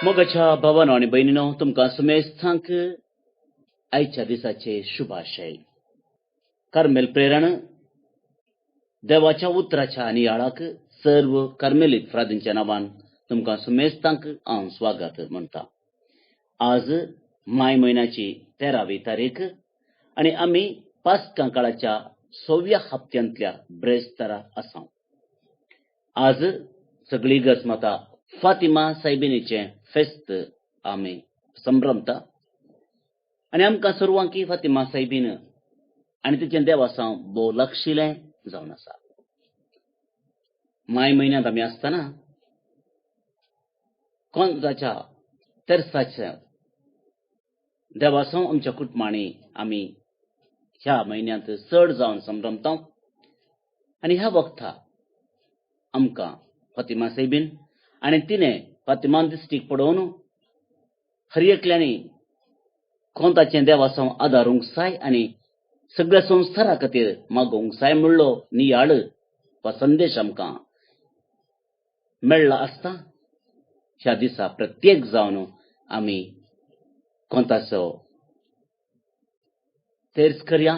मोगाच्या भावांनो आणि बहिणीनो, तुमकां समेस्तांक आयच्या दिसाचे शुभाशय. कार्मेल प्रेरण देवाच्या उतराच्या नियाळाक सर्व कार्मेलीत फ्रादींच्या नांवान तुमकां समेस्तांक हांव स्वागत म्हणटा. आज माय म्हयन्याची 13वी तारीख आणि आमी पास्का काळाच्या 6व्या हप्त्यांतल्या ब्रेस्तारा आसा. आज सगळी गजमतां फातिमा सायबिणीचे फेस्त आमी संभ्रमता आणि आमकां सर्वांकी फातिमा सायबीन आणि तिचें देवासांव भोव लागशिलें जावन आसा. माय म्हयन्यांत आमी आसतना कोंजाच्या तेर्साच्या देवासांव आमच्या कुटुंबांनी आमी ह्या म्हयन्यांत चड जावन संभ्रमता आणि ह्या वखता आमकां फातिमा सायबीन आणि तिणें फातिमान दिश्टीक पडोवन हर एकल्यांनी कोंताचें देवासांव आदारूंक जाय आनी सगळ्या संवसारा खातीर मागोवंक जाय म्हणलो नियाळ वा संदेश आमकां मेळ्ळा आसता. ह्या दिसा प्रत्येक जावन आमी कोंताचो तेर्स करया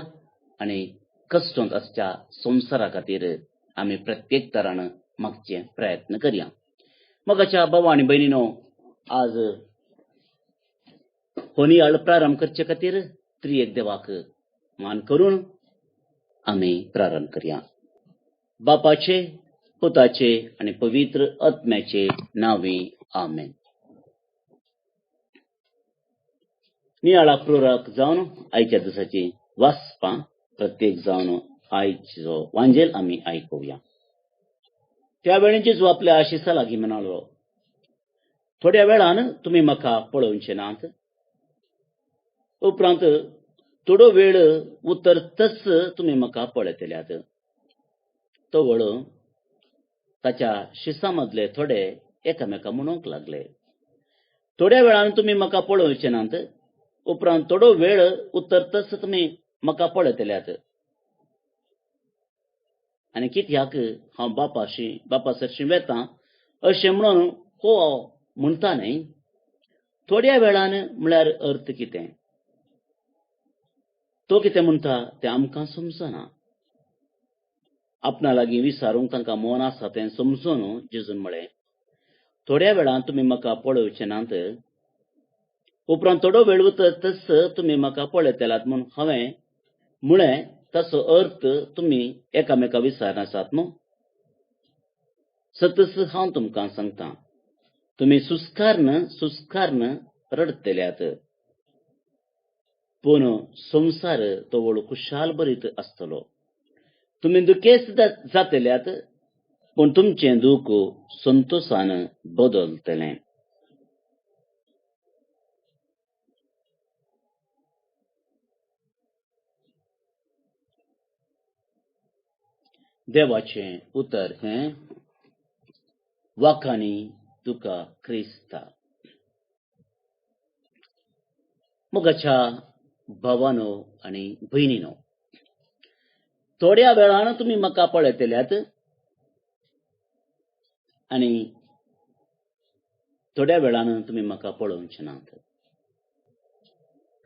आनी कश्टांत आसच्या संवसारा खातीर आमी प्रत्येक तरान मागचे प्रयत्न करया. मोगाच्या भावा आनी बहिणीनो, आज हो नियाळ प्रारंभ करचे खातीर त्रिएक देवाक मान करून आमी प्रारंभ करया. बापाचे, पुताचे आणि पवित्र आत्म्याचे नांवी आमेन. नियाळाक प्रोराक जावन आयच्या दिसाची वाचपां प्रत्येक जावन आयचो वांजेल आमी आयकुया. त्या वेळेन जेजू आपल्या आशिसा लागीं म्हणालो, थोड्या वेळान तुमी म्हाका पळोवचे नात. उपरांत थोडो वेळ उतरतच तुमी म्हाका पळयतल्यात. तो वळ ताच्या शिसां मदले थोडे एकामेका म्हणूंक लागले, थोड्या वेळान तुमी म्हाका पळोवचे नात. उपरांत थोडो वेळ उतरतच तुमी म्हाका पळयतल्यात. आनी कित्याक हांव बापा सरशी वेतां अशें म्हणून हो म्हणटा न्हय. थोड्या वेळान म्हळ्यार अर्थ कितें? तो कितें म्हणटा तें आमकां समजना. आपणा लागीं विचारूंक तांकां मन आसा तें समजून जेजून म्हळें, थोड्या वेळान तुमी म्हाका पळोवचे नात. उपरांत थोडो वेळ उतरतच तुमी म्हाका पळयतल्यात म्हूण हांवें म्हळें. ताचो अर्थ तुमी एकामेका विचारना आसात न्हू. सतस हांव तुमकां सांगतां, तुमी सुस्कारन रडतल्यात, पूण संवसार तो वळू खुशाल भरीत आसतलो. तुमी दुखेस्त जातल्यात, पूण तुमचें दूख संतोषान बदलतलें. देवाचें उतर हें, वाखाणी तुका क्रिस्ता. मोगाच्या भावांनो आनी भयणीनो, थोड्या वेळान तुमी म्हाका पळयतल्यात आनी थोड्या वेळान तुमी म्हाका पळोवचे नात.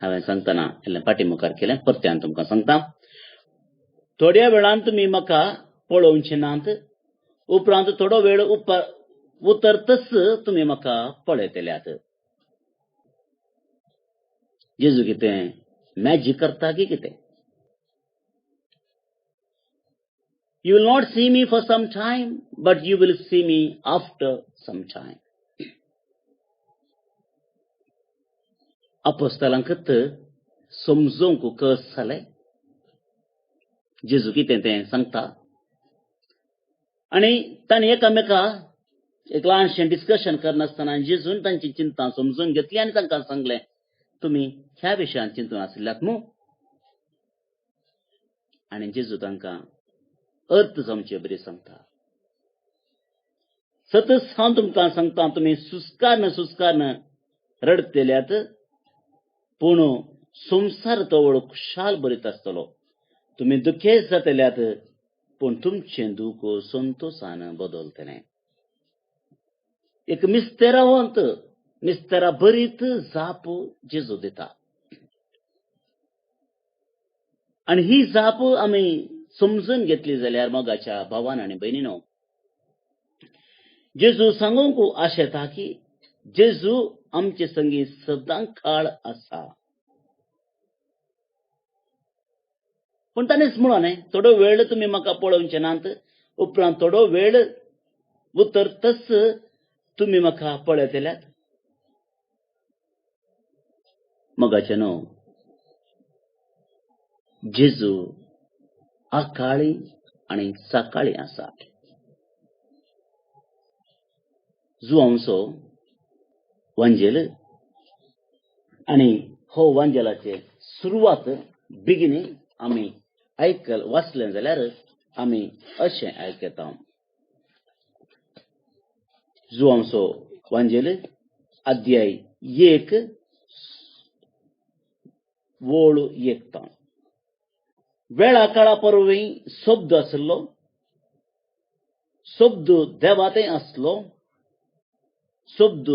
हांवें सांगतना इल्लें पाठीमुखार केलें, परत्यान तुमकां सांगता. थोड्या वेळान तुमी म्हाका पळोवचे नात. उपरांत थोडो वेळ उतरतच तुमी म्हाका पळयतल्यात. जेजू कितें मॅजीक करता की कितें? You will not see me for some time, but you will see me after some time. अपोस्तलांक समजूंक कस जालें जेजू कितें तें सांगता. आनी तांणी एकामेका एक ल्हानशें डिस्कशन करनासतना जेजून तांची चिंता समजून घेतली आनी तांकां सांगलें, तुमी ह्या विशयान चिंतून आशिल्ल्यात न्हू. आनी जेजू तांकां अर्थ समचे बरी सांगता. सतस हांव तुमकां सांगता, तुमी सुस्कारन रडतल्यात, पूण संवसार तो वळू खुशाल भरीत आसतलो. तुमी दुखेस्त जातल्यात, पूण तुमचें दूख संतोषान बदलतलें. एक मिस्तेरावंत मिस्तरा बरीत जाप जेजू दिता. आणि ही जाप आम्ही समजून घेतली जाल्यार मोगाच्या भावान आनी भयणीनो, जेजू सांगूंक आशा येता की जेजू आमचे संगी सदांच काळ आसा. पूण ताणेंच म्हणोन थोडो वेळ तुमी म्हाका पळोवचे नात, उपरांत थोडो वेळ उतरतच तुमी म्हाका पळयतल्यात. मोगाचेनो, जेजू आकाळी आनी सकाळी आसा. जुआंवचो वांजेल आनी हो वांजेलाचे सुरवात बिगिनींग आमी वाचलें जाल्यार आमी अशें आयकता. जुआंवचो वांजेल अध्याय 1 वोळ 1. वेळा काळा परवीं शब्द आसलो, शब्द देवातें आसलो, शब्द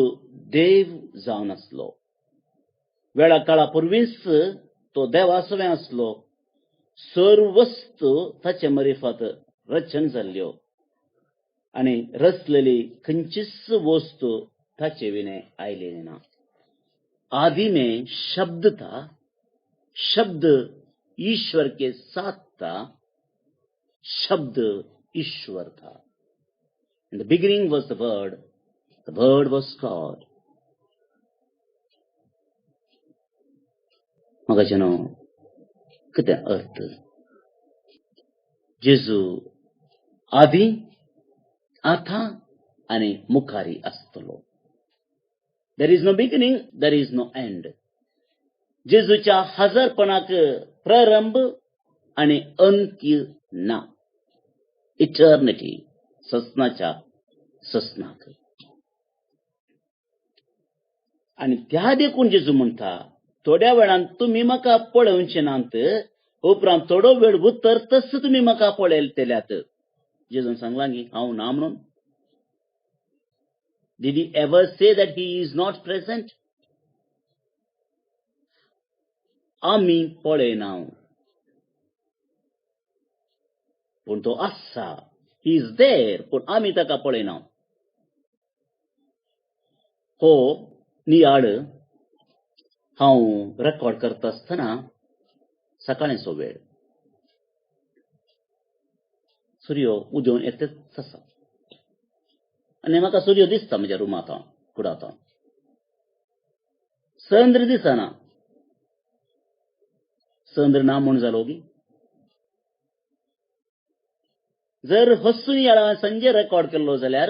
देव जावन आसलो. वेळा काळा परवींच तो देवासवें आसलो. सर्व वस्तू ताचे मरिफात रचन जाल्ल्यो आनी रचलेली खंयचीच वस्तू ताचे विने आयली ना. आदि में शब्द था, शब्द ईश्वर के साथ था, शब्द ईश्वर था. In the beginning was the word was God. मोगाचेनो, कितें अर्थ? जेजू आदी आता आनी मुखारी आसतलो. There is no beginning, there is no end. जेजूच्या हजरपणाक प्रारंभ आनी अंत्य ना. इटर्निटी, ससनाच्या ससनाक. आनी त्या देखून जेजू म्हणटा, थोड्या वेळान तुमी म्हाका पळोवचे नात, उपरांत थोडो वेळ उतरतच तुमी म्हाका पळयतल्यात. जेजून सांगलां की हांव ना म्हणून. Did he ever say that he is not present? आमी पळयना, पूण तो आसा. ही इज देर, पूण आमी ताका पळयना. हो नियाळ हांव रेकॉर्ड करता आसतना सकाळचो वेळ. सूर्य उदेवून येतच आसा आनी म्हाका सूर्य दिसता म्हज्या रुमांत कुडांत. चंद्र दिसना. चंद्र ना म्हूण जालो गी. जर हो नियाळ संजे रेकॉर्ड केल्लो जाल्यार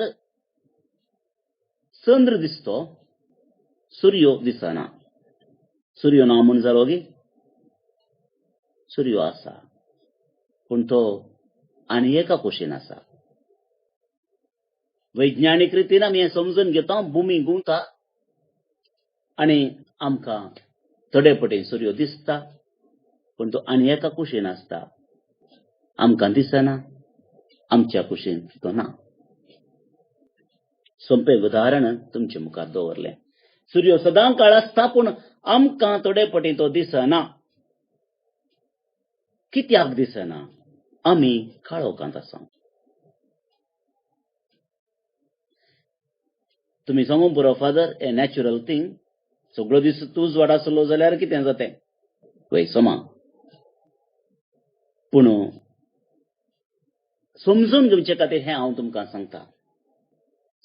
चंद्र दिसतो, सूर्य दिसना. सूर्य ना म्हूण जालो गी. सूर्य आसा, पूण तो आनी एका कुशीन आसा. वैज्ञानीक रितीन आमी हें समजून घेता, भुमी घुंवता आनी आमकां थोडे पटेन सूर्य दिसता, पूण तो आनी एका कुशीन आसता. आमकां दिसना, आमच्या कुशीन तो ना. सोंपें उदाहरण तुमचे मुखार दवरलें. सूर्य सदां काळ आसता, पूण आमकां थोडे पटेन तो दिसना. कित्याक दिसना? आमी काळोखांत आसा. तुमी सांगूंक पुरो फादर, ए नॅचरल थिंग. सगळो दीस तूंच वाट आसलो जाल्यार कितें जातें? वय समा. पूण समजून घेवचे खातीर हें हांव तुमकां सांगता.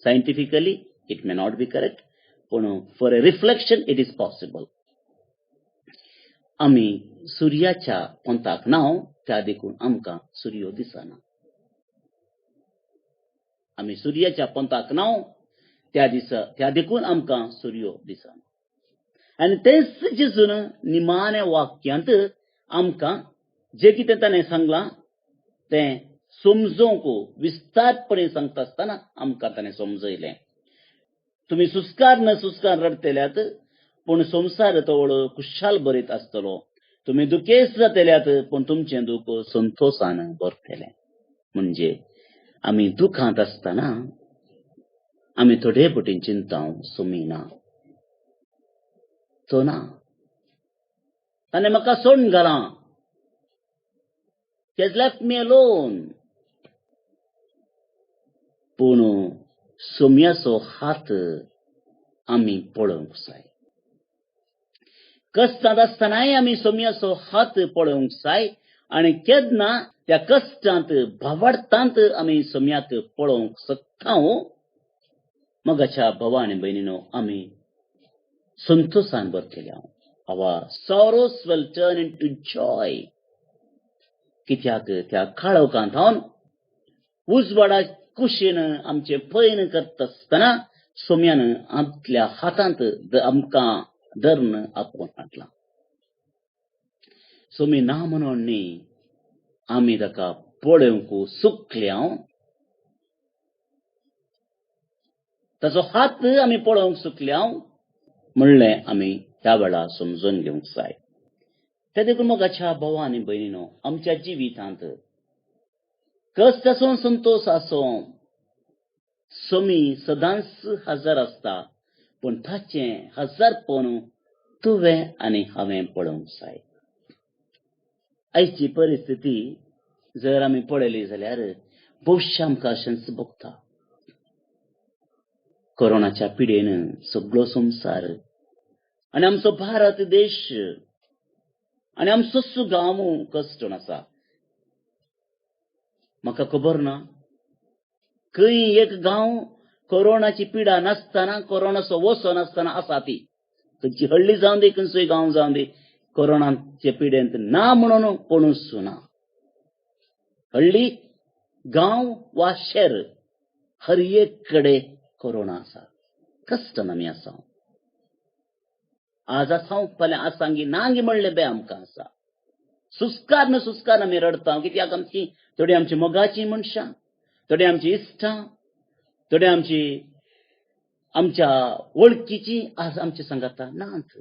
Scientifically it may not be correct, पूण for a reflection it is possible. आमी सूर्याच्या पंताक नाव, त्या देखून आमकां सूर्य दिसना. आमी सूर्याच्या पंताक नाव, त्या देखून आमकां सूर्य दिसना. आनी तेच जेजून निमाण्या वाक्यांत आमकां जें कितें ताणें सांगलां तें समजोवंक विस्तारपणे सांगता आसतना आमकां ताणें समजयलें. तुमी सुस्कार न सुस्कार रडतल्यात, पूण संवसार तवळ खुशाल बरीत आसतलो. तुमी दुखेस्त जातल्यात, पूण तुमचें दूख संतोषान भरतलें. म्हणजे आमी दुखांत आसतना आमी थोडे पटेन चिंतांव सुमिना. तो ना ताणें म्हाका सोडून घालां. He has left me alone. पूण सोम्याचो हात आमी पळोवंक जाय. कश्टांत आसतनाय आमी सोम्याचो हात पळोवंक जाय आनी केन्ना त्या कश्टांत भावार्थांत आमी सोम्याक पळोवंक शकता. मोगाच्या भावा आनी भयणीनो, आमी संतोषान भरतल्या. Our sorrows will turn into joy. कित्याक त्या काळोखांत उजवाडा कुशीन आमचे पैन करता आसतना सोम्यान आपल्या हातांत आमकां धरून आपोवन हाडला. सोमी ना म्हणून न्ही, आमी ताका पळोवंक सुकल्या. ताचो हात आमी पळोवंक सुकल्या म्हणलें आमी ह्या वेळा समजून घेवंक जाय. ते देखून मोगाच्या भावा आनी भयणीनो, आमच्या जिवितांत कश्ट आसूं संतोष आसूं, सोमी सदांच हजर आसता. पूण ताचें हजरपण तुवें आनी हांवें पळोवंक जाय. आयची परिस्थिती जर आमी पळयली जाल्यार भविश्य आमकां अशेंच भोगता. कोरोनाच्या पिडेन सगळो संवसार आनी आमचो भारत देश आनी आमचो गांव कश्टान आसा. म्हाका खबर ना, खंय एक गांव कोरोनाची पिडा नासतना, कोरोनाचो वसो नासतना आसा ती. खंयची हळ्ळी जावं दी, खंयचोय गांव जावं दी, कोरोनाचे पिडेंत ना म्हणून कोणूच ना. हळ्ळी, गांव वा शेर, हर एक कडेन कोरोना आसा. कश्टान आमी आसा. आज आसा फाल्यां आसांगी नांगी म्हणलें बे आमकां आसा. सुस्कार न सुस्कार आमी रडता. कित्याक थोडी आमची मोगाची मनशां, थोडी आमची इश्टां, थोडी आमच्या वळखीची आज आमचे सांगाता नात.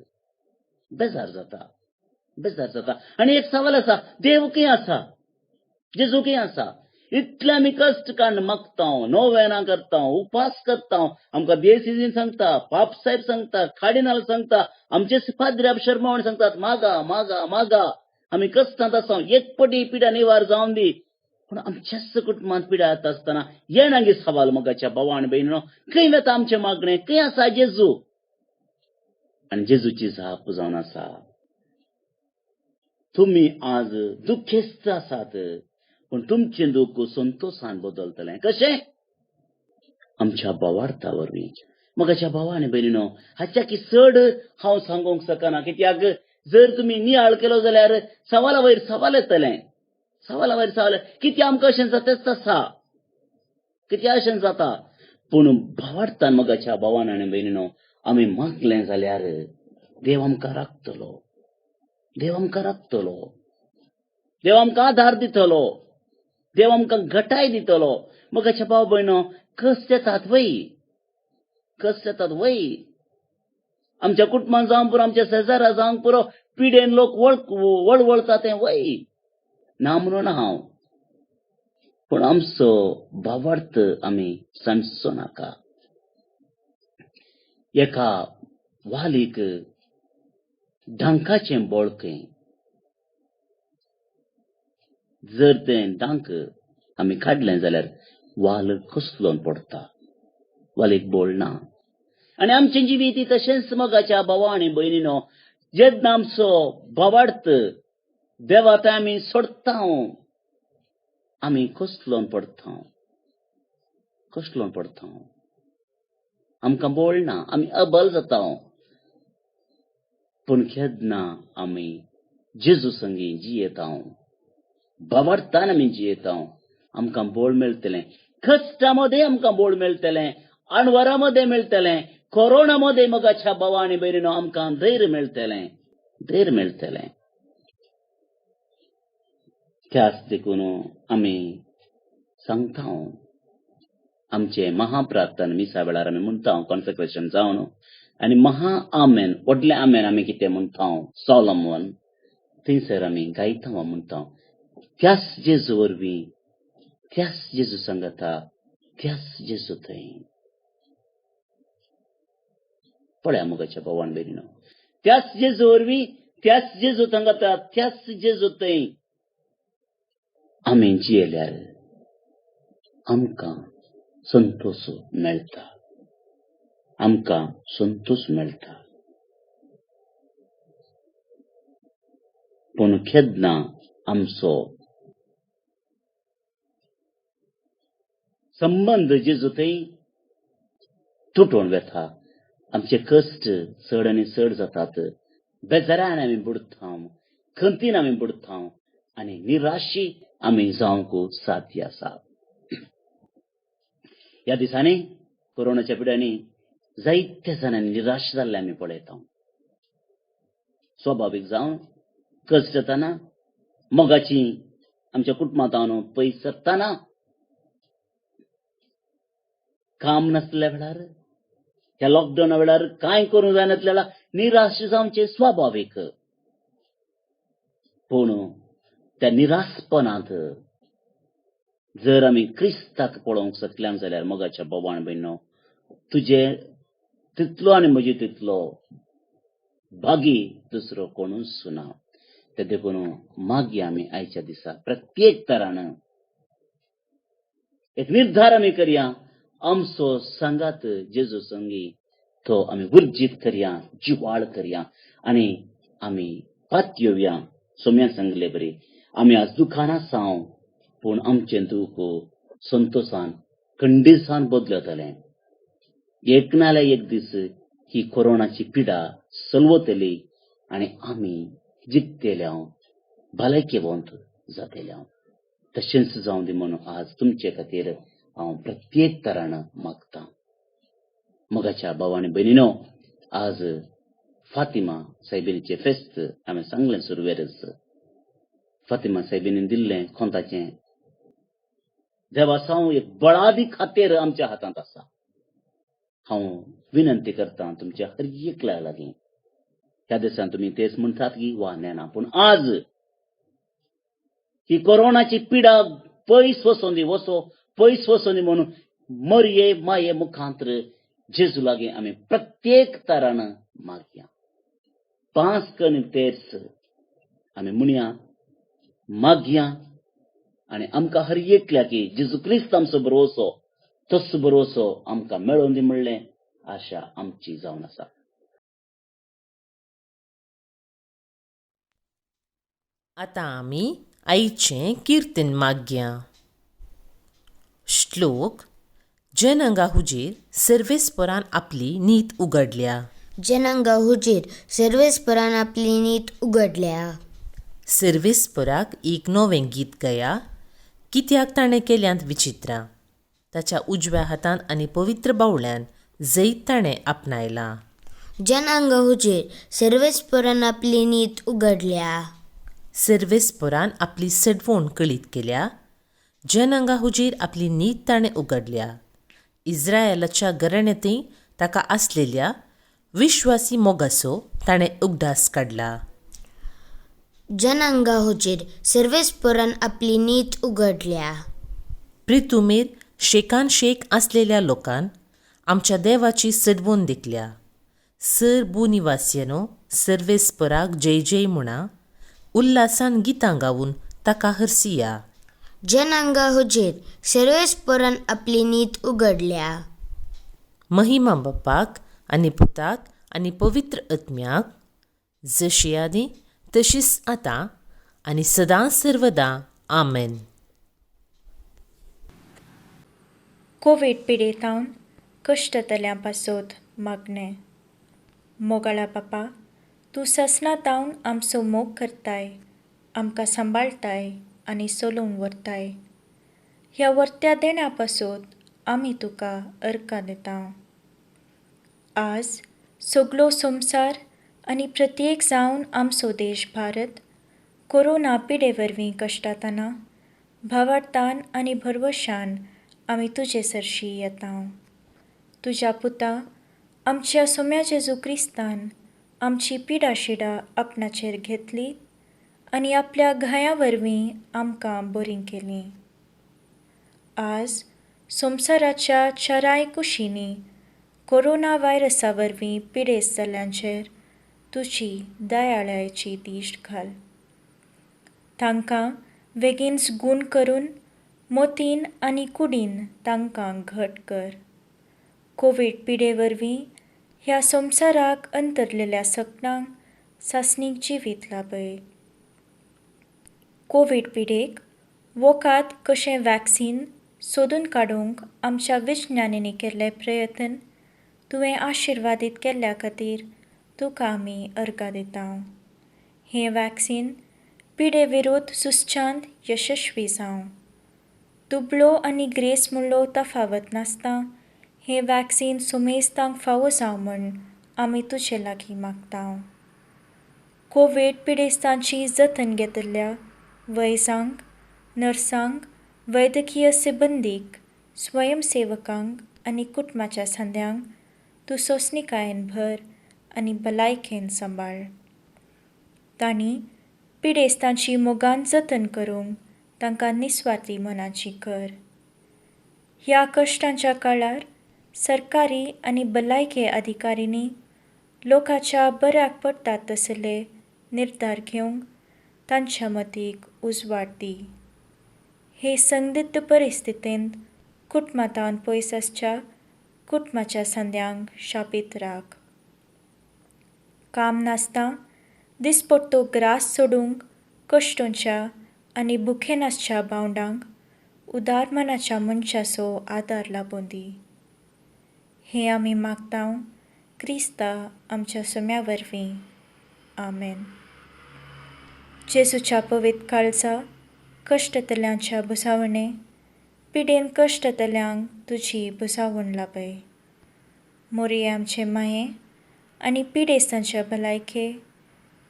बेजार जाता. आनी एक सवाल आसा, देव खंय आसा? जेजू खंय आसा? इतले आमी कश्ट काडून मागता, नोवेनां करता, उपास करता, आमकां देसीजीन सांगता, पाप साहेब सांगता, कार्डिनल सांगता, आमचे पाद्री शर्मा सांगतात, मागा मागा मागा. आमी कश्टांत आसा, एक पटी पिडा निवार जावन दी. पूण आमच्याच कुटुंबांत पिडा येता आसतना येणांगी सवाल मोगाच्या भावा आनी भयणीनो, खंय वता आमचें मागणें? खंय आसा जेजू? आनी जेजूची जाप जावन आसा. तुमी आज दुखेस्त आसात, पूण तुमचें दूख संतोषान बदलतलें. कशें? आमच्या भावार्था वरवीं. मोगाच्या भावा आनी भयणीनो, हाच्या की चड हांव सांगूंक शकना. कित्याक जर तुमी नियाळ केलो जाल्यार सवाला वयर सवाल येतलें. सवाला वयर सवाल. कित्याक आमकां अशें जाताच आसा? कित्याक अशें जाता? पूण भावार्थान मोगाच्या भावान आनी भयणीनो, आमी मागलें जाल्यार देव आमकां राखतलो. देव आमकां राखतलो. देव आमकां आधार दितलो. देव आमकां घटाय दितलो. मोगाच्या भाव भयणो, कश्ट येतात वय. कश्ट येतात वय. आमच्या कुटुंबान जावं पुरो, आमच्या शेजारा जावं पुरो, पिडेन लोक वळवळता तें वय. ना म्हणून हांव, पूण आमचो भावार्थ आमी सांडचो नाका. एका वालीक डांकाचें बोळकें. जर तें डांक आमी काडलें जाल्यार वाल कसलोन पडटा. वालीक बोळ ना. आनी आमचें जिवीत तशेंच मोगाच्या भावा आनी भयणीनो, जेन्ना आमचो भावार्थ देवा थंय आमी सोडटा, आमी कसलोन पडटा. कसलोन पडटा. आमकां बोळ ना, आमी अबल जाता. पूण केन्ना आमी जेजू संगी जियेता, भावार्थान आमी जियेता, आमकां बोळ मेळटलें. कश्टामध्ये आमकां बोळ मेळटलें. अणवरामध्ये मेळटलें. कोरोनामध्ये मोगाच्या भावा आनी भयणीनो, आमकां धैर्य मेळटलें. धैर्य मेळटलें. त्याच देखून आमी सांगता, आमचे महाप्रार्थना मिसा वेळार आमी म्हणटा, कॉन्सेक्रेशन जावन, आनी महा आमेन, व्हडलें आमेन आमी कितें म्हणटा, सॉलम वन, थंयसर आमी गायता वा म्हणटा. त्याच जेजू वरवीं, त्याच जेजू सांगता, त्याच जेजू थंय. पळया मोगाच्या भावान भयणीनो, त्याच जेजू वरवीं त्याच जेजू सांगता त्याच जेजू थंय आमी जियेल्यार आमकां संतोष मेळटा, आमकां संतोष मेळटा. पूण केन्ना आमचो संबंध जेजू थंय तुटून वता. आमचे कश्ट चड आनी चड जातात. बेजारान आमी बुडता, खंतीन आमी बुडता आनी निराशी आमी जावंक साध्य आसा. ह्या दिसांनी कोरोनाच्या पिड्यांनी जायत्या जाणांनी निराश जाल्ले आमी पळयता. स्वाभावीक जावन कश्ट जाताना, मोगाची आमच्या कुटुंबांत पयस सरताना, काम नासल्या वेळार, ह्या लॉकडावना वेळार कांय करूंक जायनासल्या निराश जावचें स्वाभावीक. पूण त्या निराशपणांत जर आमी क्रिस्ताक पळोवंक शकल्यां जाल्यार मोगाच्या भावान भयणो, तुजे तितलो आनी म्हजे तितलो भागी दुसरो कोणूच ना. ते देखून मागया आमी आयच्या दिसा प्रत्येक तरान एक निर्धार आमी करया. आमचो सांगात जेजू संगी तो आमी उर्जीत करया, जिवाळ करया आनी आमी पात येवया. सोम्या सांगले बरी, आमी आज दुखान आसां पूण आमचें दूख संतोषान खंडिसान बदलतलें. एक नाल्यार एक दीस ही कोरोनाची पिडा चलवतली आनी आमी जिखतल्या, भलायकेवंत जातल्या. तशेंच जावं दी म्हणून आज तुमचे खातीर हांव प्रत्येक तरान मागतां. मोगाच्या भावांनी भयणीनो, आज फातिमा सायबिणीचें फेस्त हांवें सांगलें सुरवेरच. फातिमा सायबिणीन दिल्लें खोंताचें देवासांव एक बळादी खातीर आमच्या हातांत आसा. हांव विनंती करतां तुमच्या हर एकल्या लागीं. ह्या दिसान तुमी तेच म्हणटात की वा नेना, पूण आज ही कोरोनाची पिडा पयस वचों दी, पयस वचों दी म्हणून मरये माये मुखांतर जेजू लागीं आमी प्रत्येक तरान मागया. 5 कण तेच आमी म्हणया, मागया आनी आमकां हर एकल्या की जेजू क्रिस्त आमचो भरवोसो, तसो भरवोसो आमकां मेळोवन दी म्हणलें आशा आमची जावन आसा. आतां आमी आईचें किर्तन मागया. श्लोक. जनांगा हुजेर सर्वेस्परान आपली नीत उगडल्या. जनांगा हुजेर सर्वेस्परान आपली नीत उगडल्या. सर्वेस्पराक एक नवें गीत गया, कित्याक ताणें केल्यांत विचित्रां. ताच्या उजव्या हातान आनी पवित्र बावळ्यान जैत ताणें आपणायलां. जनांगा हुजेर सर्वेस्परान आपली नीत उगडल्या. सर्वेस्परान आपली सडवण कळीत केल्या. जनांगा हुजेर आपली नीत ताणें उगडल्या. इस्रायेलाच्या घराण्यांतय ताका आसलेल्या विश्वासी मोगाचो ताणें उगडास काडला. जनांगा हुजेर सर्वेस्परान आपली नीत उगडल्या. प्रितुमेर शेकान शेक आसलेल्या लोकान आमच्या देवाची सडवण देखल्या. सर भूनिवासियनो, सर्वेस्पराक जय जय म्हणा, उल्हासान गितां गावून ताका हरसिया. जनांगा हुजेर सर्वेस्परान आपली नीत उगडल्या. महिमा बापाक आनी पुताक आनी पवित्र आत्म्याक, जशी आदी तशीच आतां आनी सदां सर्वदा आमेन. कोविड पिडेतावन कश्टतल्यां पासोत मागणें. मोगाळा बापा, तूं ससनातावन आमचो मोग करताय, आमकां सांबाळटाय आनी चलोवन व्हरताय. ह्या वर्त्या देण्या पासोत आमी तुका अर्कां दिता. आज सगळो संवसार आनी प्रत्येक जावन आमचो देश भारत कोरोना पिडे वरवीं कश्टातना भावार्थान आनी भरवशान आमी तुजे सरशी येता. तुज्या पुता आमच्या सोम्या जेजू क्रिस्तान आमची पिडा शिडा आपणाचेर घेतली आनी आपल्या घाया वरवीं आमकां बरीं केलीं. आज संवसाराच्या चाराय कुशींनी कोरोना व्हायरसा वरवीं पिडेस्त जाल्ल्यांचेर तुजी दयाळायेची दिश्ट घाल. तांकां बेगीनच गूण करून मोतीन आनी कुडीन तांकां घट कर. कोवीड पिडे वरवीं ह्या संवसाराक अंतरलेल्या सगळ्यांक सासणीक जिवीत लाभय. कोवीड पिडेक वोकात कशें वॅक्सीन सोदून काडूंक आमच्या विज्ञानिनी केल्ले प्रयत्न तुवें आशिर्वादीत केल्ल्या खातीर तुका आमी अर्गां दितांव. हें वॅक्सीन पिडे विरोध झुजच्यांत यशस्वी जावं. दुबळो आनी ग्रेस म्हणलो तफावत नासता हें वॅक्सीन सुमेस्तांक फावो जावं म्हूण आमी तुजे लागीं मागतांव. कोवीड पिडेस्तांची जतन घेतिल्ल्या वैजांक, नर्सांक, वैद्यकीय सिबंदीक, स्वयंसेवकांक आनी कुटुंबाच्या सांद्यांक तूं सोंसणीकायेन भर आनी भलायकेन सांबाळ. तांणी पिडेस्तांची मोगान जतन करूंक तांकां निस्वार्थी मनाची कर. ह्या कश्टांच्या काळार सरकारी आनी भलायके अधिकाऱ्यांनी लोकांच्या बऱ्याक पडटात तसले निर्धार घेवंक तांच्या मतीक उजवाड दी. हे संदिग्ध परिस्थितींत कुटुंबांतावन पयस आसच्या कुटुंबाच्या सांद्यांक शापीत राख. काम नासता दिसपट्टो ग्रास सोडूंक कश्टांच्या आनी भुकेनासच्या भावंडांक उदार मनाच्या मनशाचो आदार लाबूं दी. हें आमी मागतांव क्रिस्ता आमच्या सोम्या वरवीं. आमेन. जेजूच्या पवित्र काळजा कश्टतल्यांच्या बुजावणे पिडेन कश्टतल्यांक तुजी बुजावण लाभय. मोरये आमचे माये आनी पिडेस्तांच्या भलायके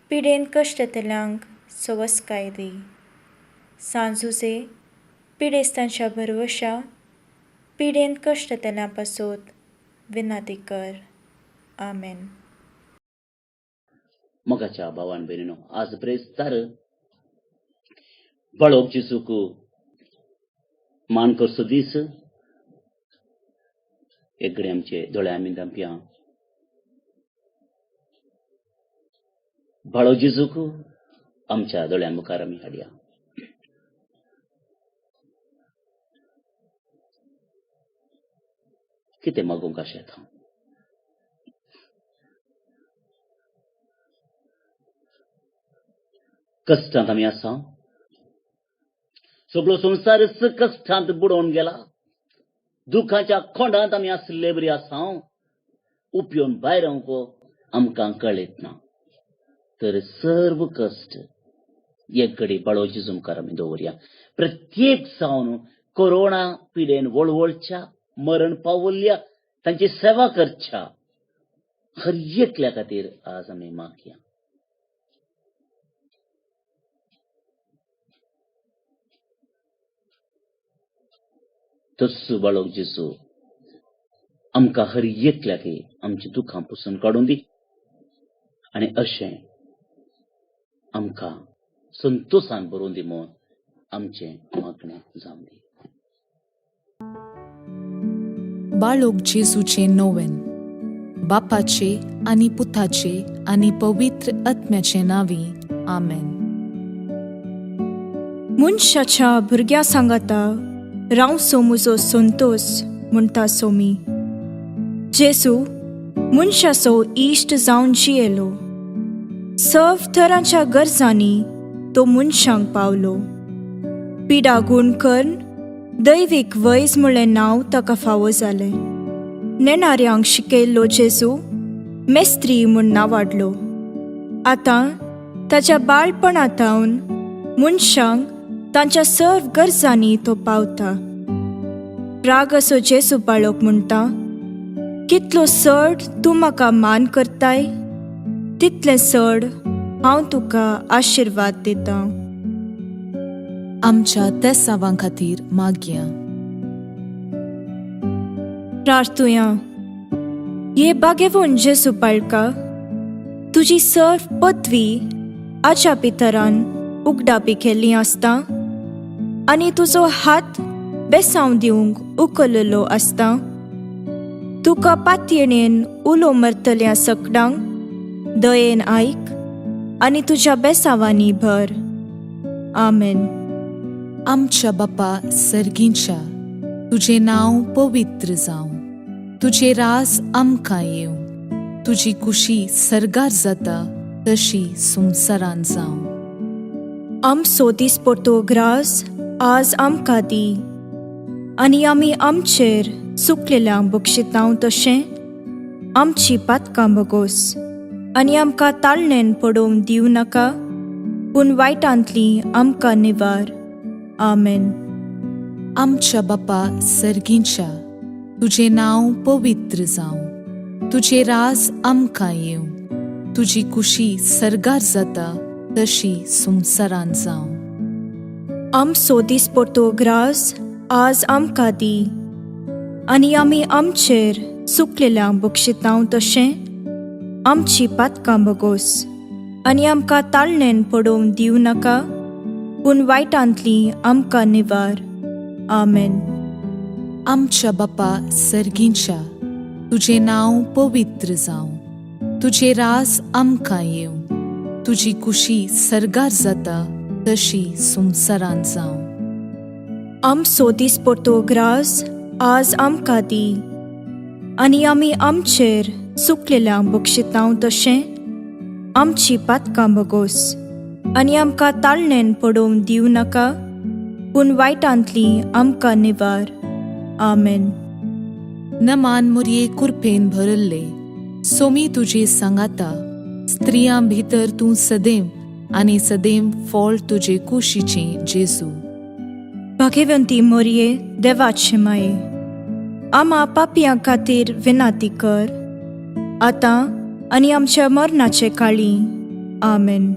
पिडेन कश्टतल्यांक सवस्काय दी. सांजुजे पिडेस्तांच्या भरवशा पिडेन कश्टतल्यां पासत विनाती कर. आमेन. मोगाच्या भावान भयणीनो, आज ब्रेस्तार बाळोक जेजूक मान करचो दीस. एक घडी आमचे दोळे आमी धांपया. बाळो जेजूक आमच्या दोळ्यां मुखार आमी हाडया. कितें मागूंक अशें येता. कश्टांत आमी आसा. सगळो संवसारच कश्टांत बुडोवन गेला. दुखाच्या खोंडांत आमी आसले बरी आसा. उपयोन भायर रावंक आमकां कळीत ना. तर सर्व कश्ट एक घडी बाळो जेजू मुखार आमी दवरया. प्रत्येक जावन कोरोना पिडेन वळवळच्या, मरण पावल्ल्या तांची सेवा करच्या हर एकल्या खातीर आज आमी मागया. तस्सो बाळोक जेजू आमकां हर एकल्याक आमची दुखां पुसून काडून दी आनी अशें आमकां संतोषान भरून दी म्हूण आमचें मागणें जावं दी. बाळोक जेजूचे नोवेन बापाचे आनी पुताचे आनी पवित्र आत्म्याचे नांवी. आमेन. मनशाच्या भुरग्या सांगाता रावसो म्हजो संतोष म्हणटा सोमी. जेजू मनशाचो इश्ट जावन जियेलो. सर्व तरांच्या गरजांनी तो मनशांक पावलो. पिडा गूण करून दैवीक वैज म्हणलें नांव ताका फावो जालें. नेणाऱ्यांक शिकयल्लो जेजू मेस्त्री म्हूण नांवाडलो. आतां ताच्या बाळपणांतावन मनशांक तांच्या सर्व गरजांनी तो पावता. राग असो जेजू बाळोक म्हणटा, कितलो चड तूं म्हाका मान करताय तितलें चड हांव तुका आशिर्वाद दितां. आमच्या तेसावां खातीर मागया. प्रार्थुया. ये बागेवून जेजू बाळका, तुजी सर्व पदवी आच्या भितरान उगडापी केल्ली आसता आनी तुजो हात बेसांव दिवंक उखललो आसता. तुका पातयेणेन उलो मरतल्या सगळ्यांक दयेन आयक आनी तुज्या बेसावांनी भर. आमेन. आमच्या बापा सर्गींच्या, तुझे नाव पवित्र जावं, तुझे रास आमकां येवं, तुजी कुशी सर्गार जाता तशी संवसारान जावं. आमचो दिसपट्टो ग्रास आज आमकां दी, आनी आमी आमचेर चुकलेल्यांक बक्षितांव तशें आमची पातकां बगोस, आनी आमकां ताळणेन पडोवंक दिवं नाका, पूण वायटांतली आमकां निवार. आमेन. आमच्या बापा सर्गींच्या, तुझे नाव पवित्र जावं, तुझे रास आमकां येवं, तुजी कुशी सर्गार जाता तशी संवसारान जावं. आमचो दिसपट्टो ग्रास आज आमकां दी, आनी आमी आमचेर चुकलेल्यांक बक्षितांव तशें आमची पातकां बगोस, आनी आमकां ताळणेन पडोवंक दिवं नाका, पूण वायटांतली आमकां निवार. आमेन. आमच्या बापा सर्गींच्या, तुझे नाव पवित्र जावं, तुझे रास आमकां येवं, तुजी कुशी सर्गार जाता तशी संवसारान जावं. आमचो दिसपट्टो ग्रास आज आमकां दी, आनी आमी आमचेर चुकलेल्यांक बक्षितांव तशें आमची पातकां बगोस, आनी आमकां ताळणेन पडोवंक दिवं नाका, पूण वायटांतली आमकां निवार. आमेन. नमान मुरये कुरपेन भरल्ले, सोमी तुजे सांगाता, स्त्रियां भितर तूं सदैव आनी सदैव फळ तुजे कुशीचें जेजू. भाग्यवंती मोरये, देवाचे माये, आमा पापियां खातीर विनाती कर, आतां आनी आमच्या मरणाचे काळी. आमेन.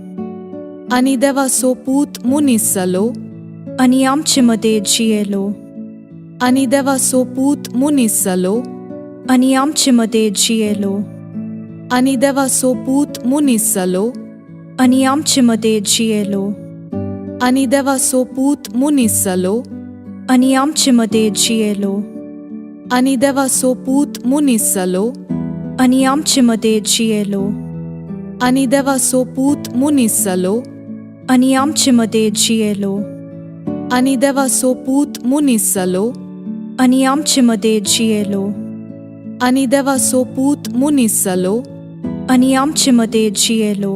आनी देवाचो पूत मुनीस जालो, आनी आमचे मदें जियेलो, आनी देवाचो पूत मुनीस जालो, आनी आमचे मदें जियेलो, आनी देवाचो पूत मुनीस जालो, आनी आमचे मदें जियेलो, आनी देवाचो पूत मुनीस जालो, आनी आमचे मदें जियेलो, आनी देवाचो पूत मुनीस जालो, आनी आमचे मदें जियेलो, आनी देवाचो पूत मुनीस जालो, आनी आमचे मदें जियेलो, आनी देवाचो पूत मुनीस जालो, आनी आमचे मदें जियेलो, आनी देवाचो पूत मुनीस जालो, आनी आमचे मदें जियेलो,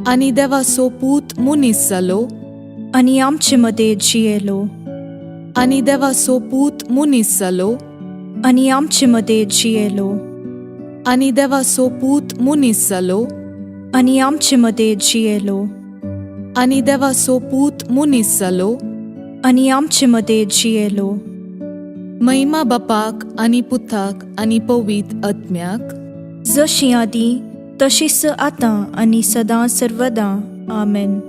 आनी देवाचो पूत मुनीस जालो, आनी आमचे मदें जियेलो, आनी देवाचो पूत मुनीस जालो, आनी आमचे मदें जियेलो, आनी देवाचो पूत मुनीस जालो, आनी आमचे मदें जियेलो, आनी देवाचो पूत मुनीस जालो, आनी आमचे मदें जियेलो. महिमा बापाक आनी पुताक आनी पवित्र आत्म्याक, जशी आदी तशीच आतां आनी सदां सर्वदां. आमेन.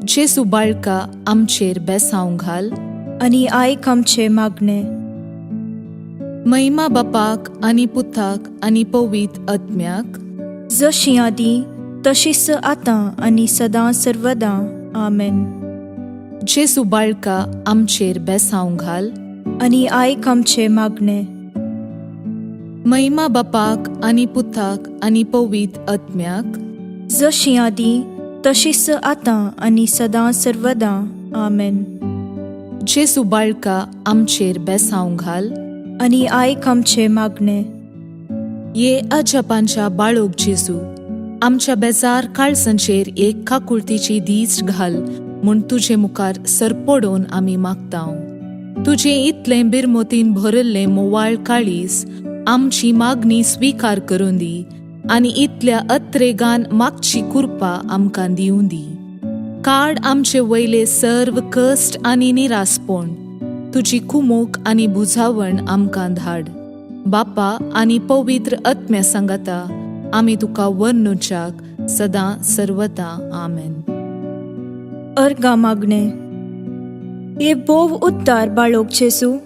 जेजू बाळका आमचेर बेसांव घाल, आनी आयक आमचे मागणे. महिमा बापाक आनी पुताक आनी पवित्र आत्म्याक, जशी आदी तशीच आतां आनी सदां सर्वदां. आमेन. जेजू बाळका आमचेर बेसांव घाल, आनी आयक आमचे मागणे. महिमा बापाक आनी पुताक आनी पवित्र आत्म्याक, जशी आदी तशीच आतां आनी सदां सर्वदां. आमेन. जेजू बाळका आमचेर बेसांव घाल, आनी आयक आमचे मागणे. ये अजापांच्या बाळोक जेजू, आमच्या बेजार काळजांचेर एक काकुळतीची दीस घाल म्हूण तुजे मुखार सरपडोवन आमी मागतांव. तुजे इतले बिरमोतीन भरल्ले मोवाळ काळीस आमची मागणी स्वीकार करून दी, आनी इतल्या अत्रेगान मागची कृपा आमकां दिवं दी. काड आमचे वयले सर्व कश्ट आनी निरासपण, तुजी कुमोक आनी बुजावण आमकां धाड. बापा आनी पवित्र आत्म्या सांगाता आमी तुका वर्णुच्याक सदां सर्वदा. आमेन. अर्गा मागणे. ये बोव उद्दार बाळोक जेजू,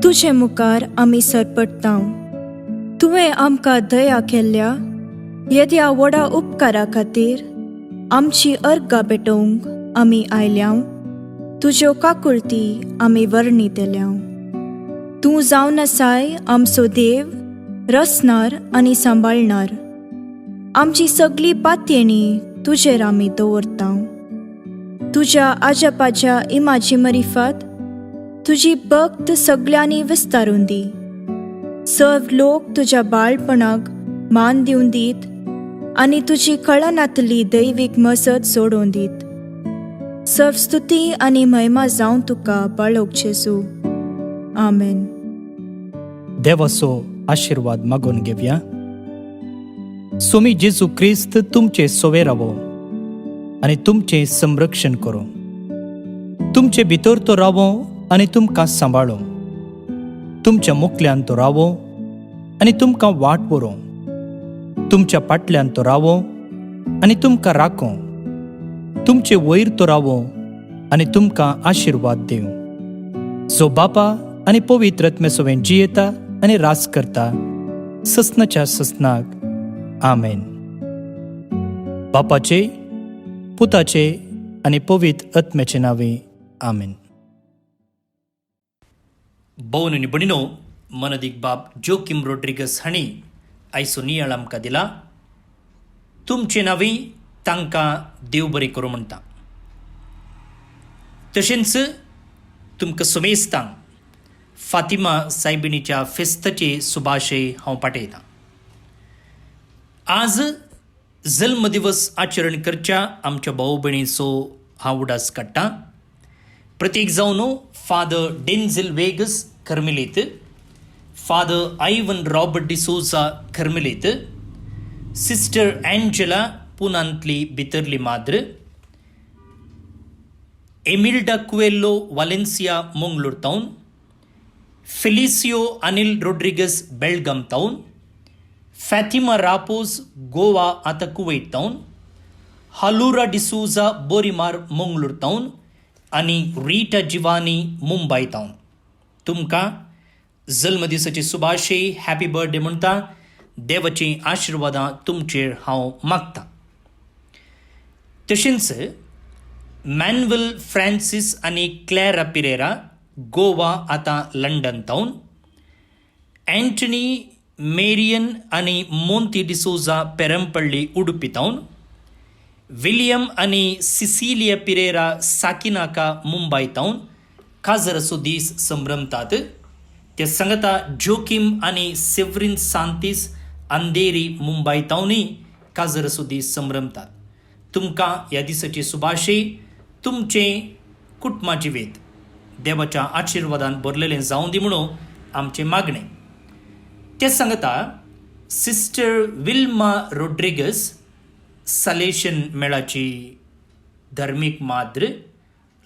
तुजे मुखार आमी सरपडटांव. तुवें आमकां दया केल्ल्या येद्या व्हडा उपकारा खातीर आमची अर्गां पेटोवंक आमी आयल्याव. तुज्यो काकुळटी आमी वर्णितल्याव. तूं जावन आसाय आमचो देव, रचणार आनी सांबाळणार. आमची सगळी पातयेणी तुजेर आमी दवरता. तुज्या आजपाच्या इमाची मरिफत तुजी भक्त सगळ्यांनी विस्तारून दी. सर्व लोक तुज्या बाळपणाक मान दिवन दीत आनी तुजी कळनातली दैवीक मसत सोडून दीत. सर्व स्तुती आनी महिमा जावन तुका बाळोक जेजू. आमेन. देवाचो आशीर्वाद मागून घेवया. स्वामी जेजू क्रिस्त तुमचे सोवे रावो आनी तुमचे संरक्षण करो. तुमचे भितर तो रावो आनी तुमकां सांबाळो. तुमच्या मुखल्यान तो रावो आनी तुमकां वाट बरो. तुमच्या फाटल्यान तो रावो आनी तुमकां राखो. तुमचे वयर तो रावो आनी तुमकां आशीर्वाद दिव. जो बापा आनी पवित्र आत्म्यासोबत जियेता आनी रास करता ससनाच्या ससनाक. आमेन. बापाचे, पुताचे आनी पवित्र आत्म्याचे नावे. आमेन. भोवन आनी भयणीनो, मनदीक बाब जोकिम रोड्रिगस हांणी आयचो नियाळ आमकां दिला. तुमचे नावी तांकां देव बरें करूं म्हणटा. तशेंच तुमकां सुमेस्तांक फातिमा सायबिणीच्या फेस्ताचे सुभाशय हांव पाठयतां. आज जल्मदिवस आचरण करच्या आमच्या भाऊ भयणीचो हांव उडास काडटां. प्रत्येक जावन फादर डेन्झिल वेगस कर्मेलीत, फादर आयवन रॉबर्ट डिसोजा कर्मेलीत, सिस्टर एंजेला पुनांतली भितरली माद्र, एमिल्डा कुएल्लो वालेन्सिया मंगळूर टावन, फेलिसियो अनिल रोड्रिगस बेळगाम टावन, फॅतिमा रापोस गोवा आतां कुवेट टावन, हालुरा डिसोजा बोरिमार मंगळूर टावन आनी रिटा जिवानी मुंबय टावन. तुमकां जल्मदिसाची सुभाशय, हॅपी बर्थडे म्हणटा. देवाची आशिर्वादां तुमचेर हांव मागतां. तशेंच मॅन्युअल फ्रांसीस आनी क्लॅरा पिरेरा गोवा आतां लंडन टावन, एंटनी मेरियन आनी मोंती डिसोजा पेरंपल्ली उडुपी टावन, विलियम आनी सिसिलिया पिरेरा साकिनाका मुंबय टावन काजराचो दीस संभ्रमतात. ते सांगता जोकिम आनी सेव्हरीन सांतीस अंधेरी मुंबय टावनय काजराचो दीस संभ्रमतात. तुमकां ह्या दिसाची सुभाशय. तुमचे कुटुंबाची वेद देवाच्या आशिर्वादान भरलेलें जावं दी म्हणून आमचें मागणें. ते सांगता सिस्टर विल्मा रोड्रिगस सलेशन मेळाची धर्मीक माद्र,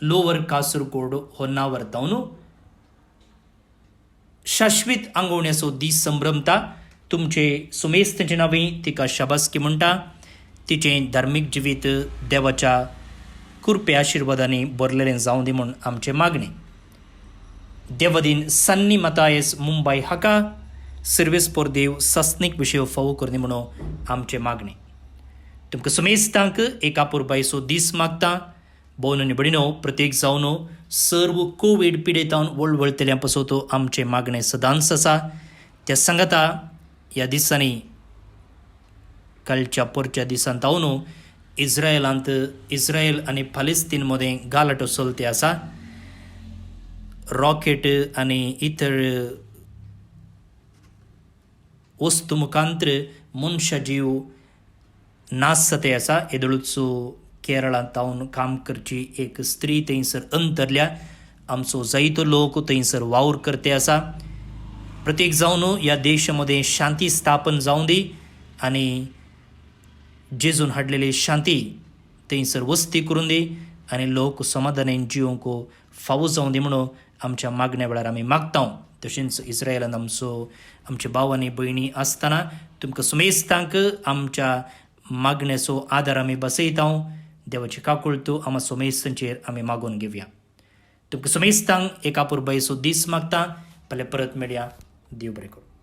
लोवर कासरगोड होन्नावर टावन शाश्वीत आंगवण्याचो दीस संभ्रमता. तुमचे सुमेस्तांचे नावी तिका शाबासकी म्हणटा. तिचें धार्मीक जिवीत देवाच्या कृपे आशिर्वादांनी भरलेलें जावं दी म्हूण आमचें मागणें. देवदीन सन्नी मतायस मुंबय हाका सर्वेस पोर देव सस्नीक विशय फावो करनी म्हणून आमचें मागणें. तुमकां सुमेस्तांक एका पुरबायचो दीस मागता. भोवन आनी भयणीनो, प्रत्येक जावन सर्व कोवीड पिडेतावन वळवळतल्यां पासून आमचें मागणें सदांच आसा. त्या सांगता ह्या दिसांनी कालच्या परच्या दिसान तावन इस्रायल आनी फालिस्तीन मदें गालाटो चलते आसा. रॉकेट आनी इतर वस्तू मुखांतर मनशा जीव नास जाते आसा. येदळूच केरळांत तावन काम करची एक स्त्री थंयसर अंतरल्या. आमचो जायतो लोक थंयसर वावर करते आसा. प्रत्येक जावन ह्या देशामध्ये शांती स्थापन जावं दी आनी जेजून हाडलेली शांती थंयसर वस्ती करून दी आनी लोक समाधानान जिवंक फावो जावं दी म्हणून आमच्या मागण्या वेळार आमी मागता. तशेंच इस्रायलान आमचे भाव आनी भयणी आसतना तुमकां सुमेस्तांक आमच्या मागण्याचो आदार आमी बसयता. देवाची काकुळतो आमा सुमेस्तांचेर आमी मागून घेवया. तुमकां सुमेस्तांक एका पुरबायचो दीस मागता. फाल्यां परत मेळया. देव बरें करूं.